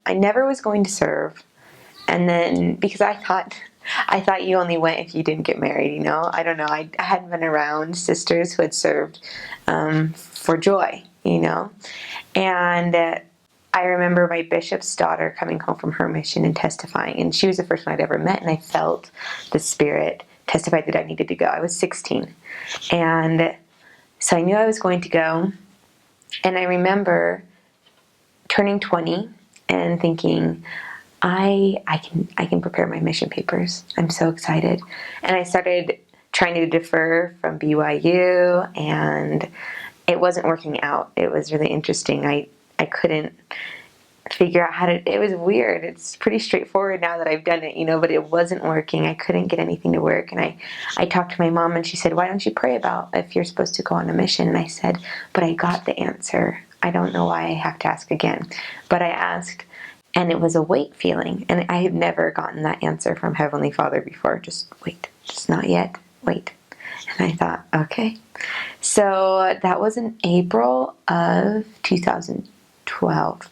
I never was going to serve. And then, because I thought you only went if you didn't get married, you know? I don't know. I hadn't been around sisters who had served for joy, you know? And I remember my bishop's daughter coming home from her mission and testifying. And she was the first one I'd ever met. And I felt the Spirit testified that I needed to go. I was 16. And so I knew I was going to go. And I remember turning 20 and thinking, I can prepare my mission papers. I'm so excited. And I started trying to defer from BYU, and it wasn't working out. It was really interesting. I couldn't figure out how to, it was weird. It's pretty straightforward now that I've done it, you know, but it wasn't working. I couldn't get anything to work. And I talked to my mom, and she said, why don't you pray about if you're supposed to go on a mission? And I said, but I got the answer. I don't know why I have to ask again. But I asked, and it was a wait feeling. And I have never gotten that answer from Heavenly Father before. Just wait, just not yet, wait. And I thought, okay. So that was in April of 2012.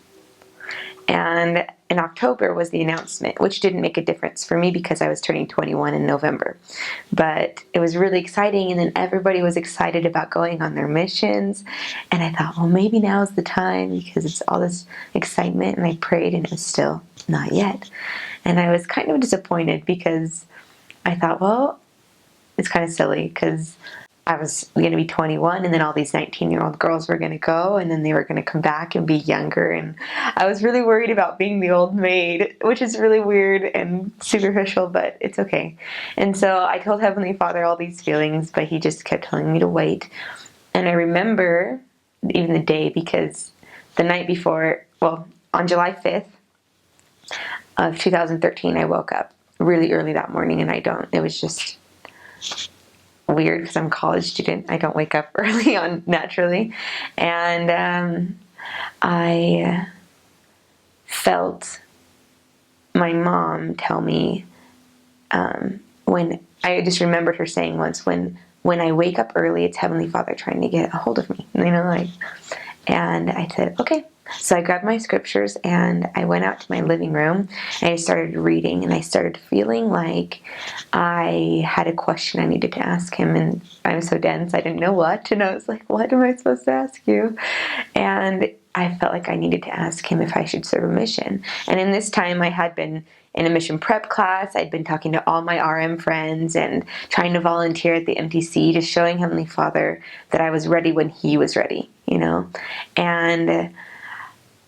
And in October was the announcement, which didn't make a difference for me because I was turning 21 in November. But it was really exciting, and then everybody was excited about going on their missions. And I thought, well, maybe now's the time because it's all this excitement. And I prayed, and it was still not yet. And I was kind of disappointed because I thought, well, it's kind of silly because I was going to be 21, and then all these 19-year-old girls were going to go, and then they were going to come back and be younger. And I was really worried about being the old maid, which is really weird and superficial, but it's okay. And so I told Heavenly Father all these feelings, but he just kept telling me to wait. And I remember even the day, because the night before, well, on July 5th of 2013, I woke up really early that morning, and it was just weird because I'm a college student. I don't wake up early on naturally. And I felt my mom tell me, when I just remembered her saying once, when I wake up early, it's Heavenly Father trying to get a hold of me, you know, like, and I said, okay. So I grabbed my scriptures, and I went out to my living room, and I started reading, and I started feeling like I had a question I needed to ask him, and I'm so dense, I didn't know what, and I was like, what am I supposed to ask you? And I felt like I needed to ask him if I should serve a mission. And in this time, I had been in a mission prep class. I'd been talking to all my RM friends and trying to volunteer at the MTC, just showing Heavenly Father that I was ready when he was ready, you know? And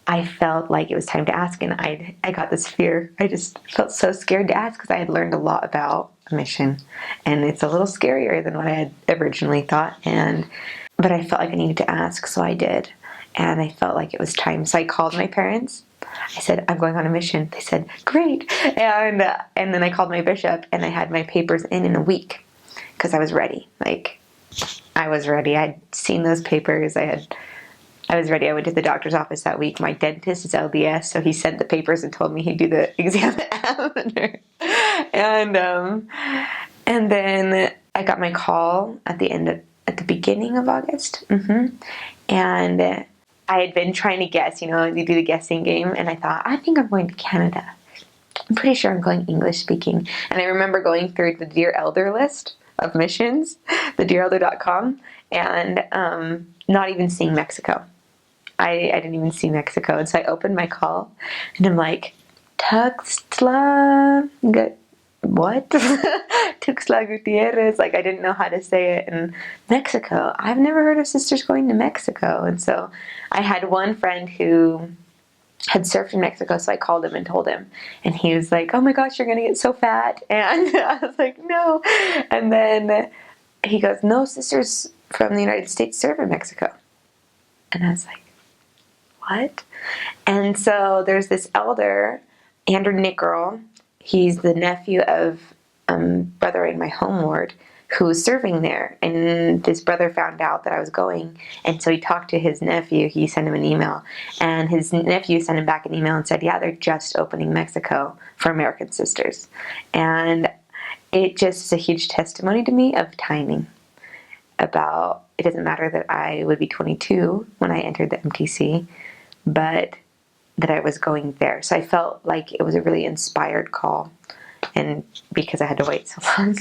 I felt like it was time to ask, and I got this fear. I just felt so scared to ask because I had learned a lot about a mission, and it's a little scarier than what I had originally thought. But I felt like I needed to ask, so I did, and I felt like it was time. So I called my parents. I said, I'm going on a mission. They said, great. And then I called my bishop, and I had my papers in a week because I was ready. Like, I was ready. I'd seen those papers. I was ready. I went to the doctor's office that week. My dentist is LDS, so he sent the papers and told me he'd do the exam after. And then I got my call at the beginning of August. And I had been trying to guess, you know, you do the guessing game, and I thought, I think I'm going to Canada. I'm pretty sure I'm going English speaking. And I remember going through the Dear Elder list of missions, the dearelder.com, and not even seeing Mexico. I didn't even see Mexico. And so I opened my call, and I'm like, Tuxtla, what? Tuxtla Gutierrez. Like, I didn't know how to say it. And Mexico. I've never heard of sisters going to Mexico. And so I had one friend who had surfed in Mexico, so I called him and told him. And he was like, oh my gosh, you're going to get so fat. And I was like, no. And then he goes, no, sisters from the United States serve in Mexico. And I was like, what? And so there's this elder, Andrew Nickerl. He's the nephew of brother in my home ward who was serving there. And this brother found out that I was going. And so he talked to his nephew. He sent him an email. And his nephew sent him back an email and said, yeah, they're just opening Mexico for American sisters. And it just is a huge testimony to me of timing. About, it doesn't matter that I would be 22 when I entered the MTC, but that I was going there. So I felt like it was a really inspired call, and because I had to wait so long.